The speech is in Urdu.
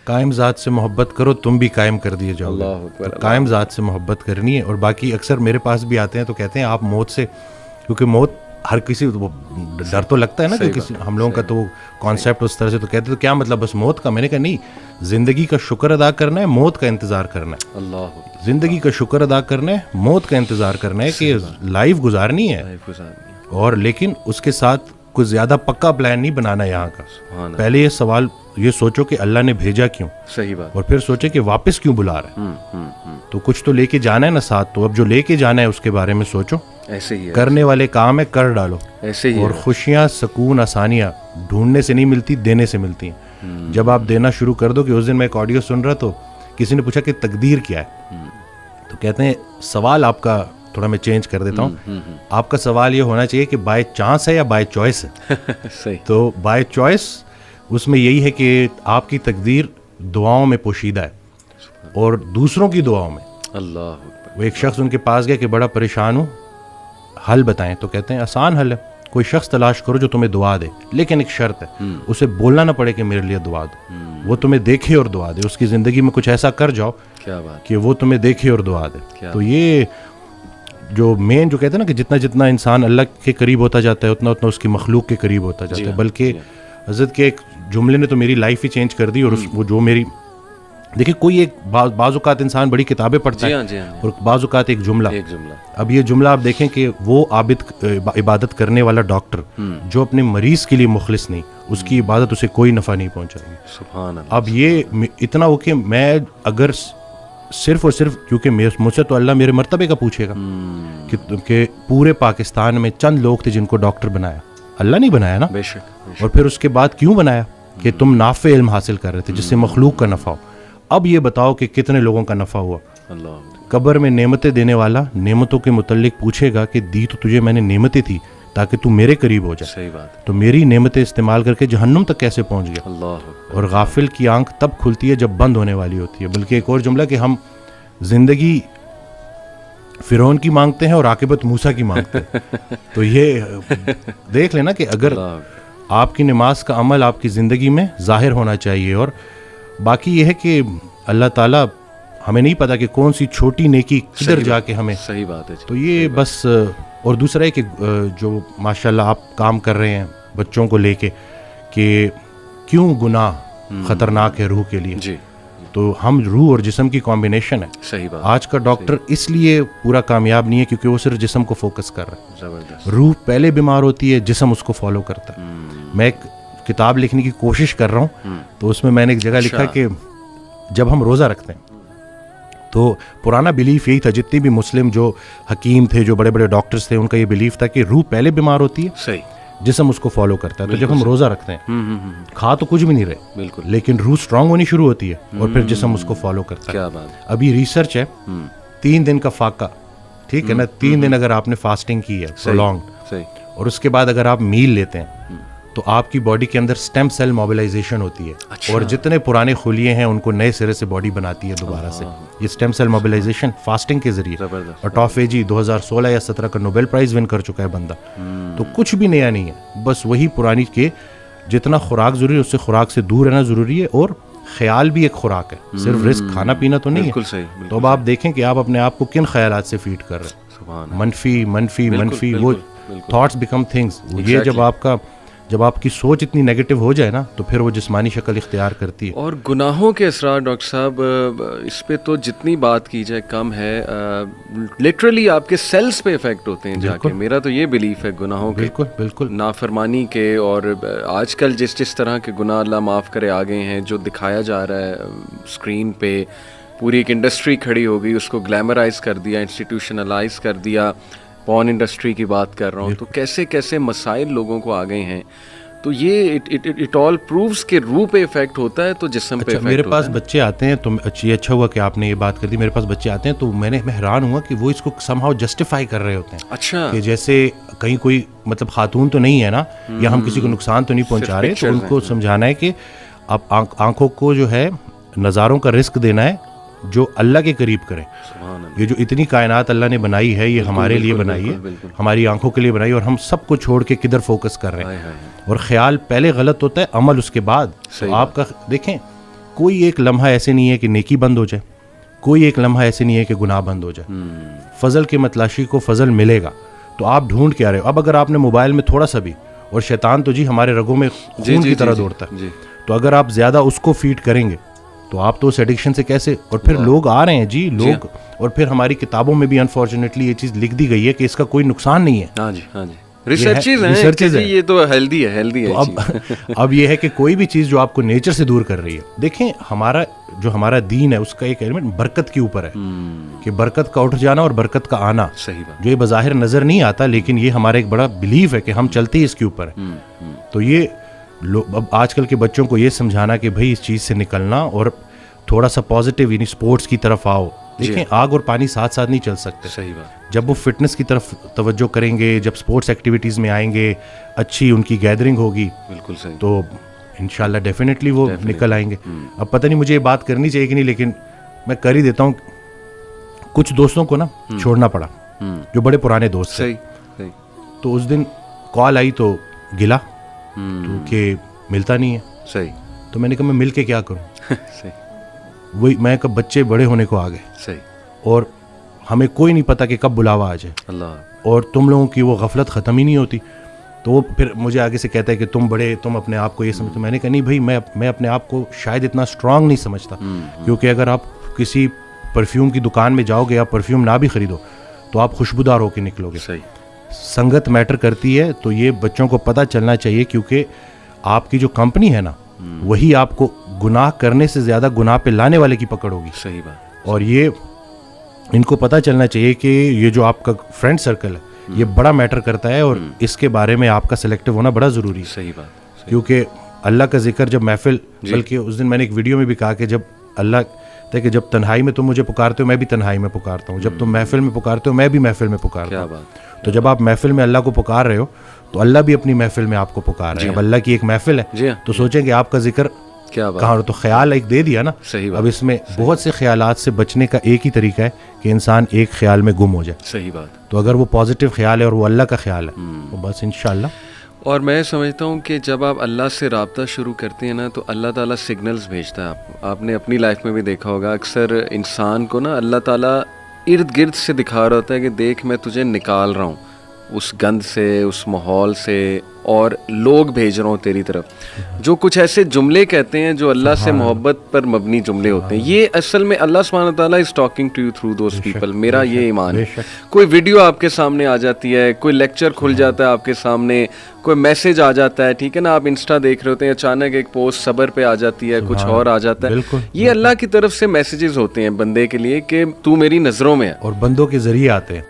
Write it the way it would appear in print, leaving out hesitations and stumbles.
قائم ذات سے محبت کرو تم بھی قائم کر دیے جاؤ گے. قائم ذات سے محبت کرنی ہے. اور باقی اکثر میرے پاس بھی آتے ہیں تو کہتے ہیں آپ موت سے, کیونکہ موت ہر کسی ڈر تو لگتا ہے نا کہ کسی ہم لوگوں کا تو کانسیپٹ اس طرح سے, تو کہتے تو کیا مطلب بس موت کا. میں نے کہا نہیں, زندگی کا شکر ادا کرنا ہے, موت کا انتظار کرنا ہے. زندگی کا شکر ادا کرنا ہے, موت کا انتظار کرنا ہے کہ لائف گزارنی ہے, اور لیکن اس کے ساتھ کوئی زیادہ پکا پلان نہیں بنانا یہاں کا. پہلے یہ سوال یہ سوچو کہ اللہ نے بھیجا کیوں, صحیح بات, اور پھر سوچے کہ واپس کیوں بلا رہا ہے. تو کچھ تو لے کے جانا ہے نا ساتھ, تو اب جو لے کے جانا ہے اس کے بارے میں سوچو. ایسے ہی کرنے والے کام ہے کر ڈالو. ایسے ہی. اور خوشیاں, سکون, آسانیاں ڈھونڈنے سے نہیں ملتی, دینے سے ملتی ہیں. جب آپ دینا شروع کر دو. کہ اس دن میں ایک آڈیو سن رہا تو کسی نے پوچھا کہ تقدیر کیا ہے, تو کہتے ہیں سوال آپ کا تھوڑا میں چینج کر دیتا ہوں. آپ کا سوال یہ ہونا چاہیے کہ بائی چانس ہے یا بائی چوائس ہے. تو بائی چوائس اس میں یہی ہے کہ آپ کی تقدیر دعاؤں میں پوشیدہ ہے اور دوسروں کی دعاؤں میں. اللہ. وہ ایک شخص ان کے پاس گیا کہ بڑا پریشان ہوں, حل بتائیں. تو کہتے ہیں آسان حل ہے, کوئی شخص تلاش کرو جو تمہیں دعا دے, لیکن ایک شرط ہے, اسے بولنا نہ پڑے کہ میرے لیے دعا دو. وہ تمہیں دیکھے اور دعا دے. اس کی زندگی میں کچھ ایسا کر جاؤ کہ وہ تمہیں دیکھے اور دعا دے. تو یہ جو مین جو کہتے ہیں نا کہ جتنا جتنا انسان اللہ کے قریب ہوتا جاتا ہے اتنا اتنا اس کی مخلوق کے قریب ہوتا جاتا ہے. بلکہ حضرت کے ایک جملے نے تو میری لائف ہی چینج کر دی. اور وہ جو میری دیکھیں, کوئی ایک بعض اوقات انسان بڑی کتابیں پڑھتا ہے اور بعض اوقات ایک جملہ. اب یہ جملہ آپ دیکھیں کہ وہ عابد عبادت کرنے والا ڈاکٹر جو اپنے مریض کے لیے مخلص نہیں, اس کی عبادت اسے کوئی نفع نہیں پہنچائے گی. سبحان اللہ. اب یہ اتنا ہو کہ میں اگر صرف اور صرف, کیونکہ مجھ سے تو اللہ میرے مرتبے کا پوچھے گا کہ پورے پاکستان میں چند لوگ تھے جن کو ڈاکٹر بنایا, اللہ نہیں بنایا نا. اور پھر اس کے بعد کیوں بنایا کہ تم نافع علم حاصل کر رہے تھے جس سے مخلوق کا نفع ہو. اب یہ بتاؤ کہ کتنے لوگوں کا نفع ہوا. قبر میں نعمتیں دینے والا نعمتوں کے متعلق پوچھے گا کہ دی تو تجھے میں نے نعمتیں تھی تاکہ تو میرے قریب ہو جائے. صحیح بات. تو میری نعمتیں استعمال کر کے جہنم تک کیسے پہنچ گیا. اللہ. اور غافل کی آنکھ تب کھلتی ہے جب بند ہونے والی ہوتی ہے. بلکہ ایک اور جملہ کہ ہم زندگی فرعون کی مانگتے ہیں اور عاقبت موسیٰ کی مانگتے ہیں. تو یہ دیکھ لینا کہ اگر آپ کی نماز کا عمل آپ کی زندگی میں ظاہر ہونا چاہیے. اور باقی یہ ہے کہ اللہ تعالیٰ ہمیں نہیں پتا کہ کون سی چھوٹی نیکی کدھر جا کے ہمیں. صحیح بات ہے. تو یہ بس. اور دوسرا ہے کہ جو ماشاءاللہ آپ کام کر رہے ہیں بچوں کو لے کے کہ کیوں گناہ خطرناک ہے روح کے لیے. جی. تو ہم روح اور جسم کی کمبینیشن ہے. صحیح بات. آج کا ڈاکٹر اس لیے پورا کامیاب نہیں ہے کیونکہ وہ صرف جسم کو فوکس کر رہا ہے. زبردست. روح پہلے بیمار ہوتی ہے, جسم اس کو فالو کرتا ہے. میں ایک کتاب لکھنے کی کوشش کر رہا ہوں تو اس میں نے ایک جگہ لکھا کہ جب ہم روزہ رکھتے ہیں تو پرانا بلیف یہی تھا, جتنی بھی مسلم جو حکیم تھے, جو بڑے بڑے ڈاکٹرز تھے, ان کا یہ بلیف تھا کہ روح پہلے بیمار ہوتی ہے, صحیح, جسم اس کو فالو کرتا ہے. تو جب ہم روزہ رکھتے ہیں کھا تو کچھ بھی نہیں رہے, بالکل, لیکن روح اسٹرانگ ہونی شروع ہوتی ہے اور پھر جسم اس کو فالو کرتا ہے. کیا بات. ابھی ریسرچ ہے 3 دن کا فاقہ, ٹھیک ہے نا, 3 دن اگر آپ نے فاسٹنگ کی ہے پرولونگڈ, اور اس کے بعد اگر آپ میل لیتے ہیں تو آپ کی باڈی کے اندر سٹیم سیل موبلائزیشن ہوتی ہے. اور جتنے پرانے خلیے ہیں ان کو نئے سرے سے باڈی بناتی ہے دوبارہ سے. یہ سٹیم سیل موبلائزیشن فاسٹنگ کے ذریعے. اور ٹافیجی 2016 یا 17 کا نوبل پرائز ون کر چکا ہے بندہ. تو کچھ بھی نیا نہیں ہے, بس وہی پرانی کے جتنا خوراک ضروری ہے اس سے خوراک سے دور رہنا ضروری ہے. اور خیال بھی ایک خوراک ہے, صرف رزق کھانا پینا تو نہیں ہے. تو اب آپ دیکھیں کہ آپ اپنے آپ کو کن خیالات سے فیڈ کر رہے ہیں. منفی منفی منفی, وہ تھاٹس بیکم تھنگس. یہ جب آپ کی سوچ اتنی نیگیٹو ہو جائے نا تو پھر وہ جسمانی شکل اختیار کرتی ہے. اور گناہوں کے اثرات ڈاکٹر صاحب, اس پہ تو جتنی بات کی جائے کم ہے. لٹرلی آپ کے سیلز پہ افیکٹ ہوتے ہیں جا کے. میرا تو یہ بلیف ہے گناہوں کے, بالکل بالکل, نافرمانی کے. اور آج کل جس طرح کے گناہ اللہ معاف کرے آ گئے ہیں, جو دکھایا جا رہا ہے اسکرین پہ, پوری ایک انڈسٹری کھڑی ہو گئی, اس کو گلیمرائز کر دیا, انسٹیٹیوشنلائز کر دیا. پورن انڈسٹری کی بات کر رہا ہوں. تو کیسے کیسے مسائل لوگوں کو آ گئے ہیں. تو یہ اٹ آل پرووز کہ روح پہ افیکٹ ہوتا ہے تو جسم پہ افیکٹ ہوتا ہے. میرے پاس بچے آتے ہیں, تو اچھا ہوا کہ آپ نے یہ بات کر دی. میرے پاس بچے آتے ہیں تو میں حیران ہوا کہ وہ اس کو سم ہاؤ جسٹیفائی کر رہے ہوتے ہیں. اچھا, کہ جیسے کہیں کوئی مطلب خاتون تو نہیں ہے نا, یا ہم کسی کو نقصان تو نہیں پہنچا رہے. تو ان کو سمجھانا ہے کہ اب آنکھوں کو جو ہے نظاروں کا رزق دینا ہے جو اللہ کے قریب کریں. یہ جو اتنی کائنات اللہ نے بنائی ہے, یہ ہمارے لیے بنائی ہے, ہماری آنکھوں کے لیے بنائی ہے, اور ہم سب کو چھوڑ کے کدھر فوکس کر رہے ہیں. اور خیال پہلے غلط ہوتا ہے, عمل اس کے بعد. آپ کا دیکھیں کوئی ایک لمحہ ایسے نہیں ہے کہ نیکی بند ہو جائے, کوئی ایک لمحہ ایسے نہیں ہے کہ گناہ بند ہو جائے. فضل کے متلاشی کو فضل ملے گا, تو آپ ڈھونڈ کے آ رہے ہو. اب اگر آپ نے موبائل میں تھوڑا سا بھی, اور شیطان تو جی ہمارے رگوں میں خون کی طرح دوڑتا ہے, تو اگر آپ زیادہ اس کو فیڈ کریں گے تو آپ تو اس ایڈکشن سے کیسے. اور پھر لوگ آ رہے ہیں جی, لوگ, اور پھر ہماری کتابوں میں بھی انفارچونیٹلی یہ چیز لکھ دی گئی ہے کہ اس کا کوئی نقصان نہیں ہے. ہاں جی, ہاں جی, ریسرچز ہیں, یہ تو ہیلدی ہے. اب یہ ہے کہ کوئی بھی چیز جو آپ کو نیچر سے دور کر رہی ہے, دیکھیں ہمارا دین ہے, اس کا ایک ایلیمنٹ برکت کے اوپر ہے, کہ برکت کا اٹھ جانا اور برکت کا آنا, جو یہ بظاہر نظر نہیں آتا, لیکن یہ ہمارا ایک بڑا بلیف ہے کہ ہم چلتے ہی اس کے اوپر ہے. تو یہ اب آج کل کے بچوں کو یہ سمجھانا کہ بھائی اس چیز سے نکلنا اور تھوڑا سا پازیٹیو, یعنی اسپورٹس کی طرف آؤ. دیکھیں آگ اور پانی ساتھ ساتھ نہیں چل سکتے. صحیح بات. جب وہ فٹنس کی طرف توجہ کریں گے, جب اسپورٹس ایکٹیویٹیز میں آئیں گے, اچھی ان کی گیدرنگ ہوگی, بالکل صحیح, تو انشاءاللہ ڈیفینیٹلی وہ نکل آئیں گے. اب پتہ نہیں مجھے یہ بات کرنی چاہیے کہ نہیں, لیکن میں کر ہی دیتا ہوں. کچھ دوستوں کو نا چھوڑنا پڑا, جو بڑے پرانے دوست تھے. تو اس دن کال آئی تو گلا کہ ملتا نہیں ہے. صحیح. تو میں نے کہا میں مل کے کیا کروں. صحیح. وہی میں کب بچے بڑے ہونے کو آ گئے. صحیح. اور ہمیں کوئی نہیں پتا کہ کب بلاوا آ جائے. اللہ. اور تم لوگوں کی وہ غفلت ختم ہی نہیں ہوتی. تو وہ پھر مجھے آگے سے کہتا ہے کہ تم بڑے, تم اپنے آپ کو یہ سمجھتے. میں نے کہا نہیں بھائی, میں اپنے آپ کو شاید اتنا اسٹرانگ نہیں سمجھتا, کیونکہ اگر آپ کسی پرفیوم کی دکان میں جاؤ گے, آپ پرفیوم نہ بھی خریدو تو آپ خوشبودار ہو کے نکلو گے. صحیح. سنگت میٹر کرتی ہے. تو یہ بچوں کو پتہ چلنا چاہیے, کیونکہ آپ کی جو کمپنی ہے نا, وہی آپ کو گناہ کرنے سے زیادہ گناہ پہ لانے والے کی پکڑ ہوگی. صحیح بات. اور یہ ان کو پتہ چلنا چاہیے کہ یہ جو آپ کا فرینڈ سرکل ہے, یہ بڑا میٹر کرتا ہے, اور اس کے بارے میں آپ کا سلیکٹو ہونا بڑا ضروری ہے. صحیح بات. کیونکہ اللہ کا ذکر جب محفل, بلکہ اس دن میں نے ایک ویڈیو میں بھی کہا کہ جب اللہ کہ جب تنہائی میں تم مجھے پکارتے ہو, میں بھی تنہائی میں پکارتا ہوں. جب تم محفل میں پکارتے ہو, میں بھی محفل میں پکارتا ہوں. تو جب آپ محفل میں اللہ کو پکار رہے ہو, تو اللہ بھی اپنی محفل میں آپ کو پکار رہا ہے. اب اللہ کی ایک محفل ہے, تو سوچیں کہ آپ کا ذکر کہاں. تو خیال ایک دے دیا نا. اب اس میں بہت سے خیالات سے بچنے کا ایک ہی طریقہ ہے کہ انسان ایک خیال میں گم ہو جائے. صحیح بات. تو اگر وہ پازیٹیو خیال ہے اور وہ اللہ کا خیال ہے, تو بس انشاءاللہ. اور میں سمجھتا ہوں کہ جب آپ اللہ سے رابطہ شروع کرتے ہیں نا, تو اللہ تعالیٰ سگنلز بھیجتا ہے. آپ نے اپنی لائف میں بھی دیکھا ہوگا, اکثر انسان کو نا اللہ تعالیٰ ارد گرد سے دکھا رہا ہوتا ہے کہ دیکھ میں تجھے نکال رہا ہوں اس گند سے, اس ماحول سے, اور لوگ بھیج رہا ہوں تیری طرف, جو کچھ ایسے جملے کہتے ہیں جو اللہ سے محبت پر مبنی جملے ہوتے ہیں. یہ اصل میں اللہ سبحانہ تعالیٰ is talking to you through those people. میرا یہ ایمان ہے. کوئی ویڈیو آپ کے سامنے آ جاتی ہے, کوئی لیکچر کھل جاتا ہے آپ کے سامنے, کوئی میسج آ جاتا ہے, ٹھیک ہے نا, آپ انسٹا دیکھ رہے ہوتے ہیں, اچانک ایک پوسٹ صبر پہ آ جاتی ہے, کچھ اور آ جاتا ہے. یہ اللہ کی طرف سے میسیجز ہوتے ہیں بندے کے لیے کہ تو میری نظروں میں ہے, اور بندوں کے ذریعے آتے ہیں.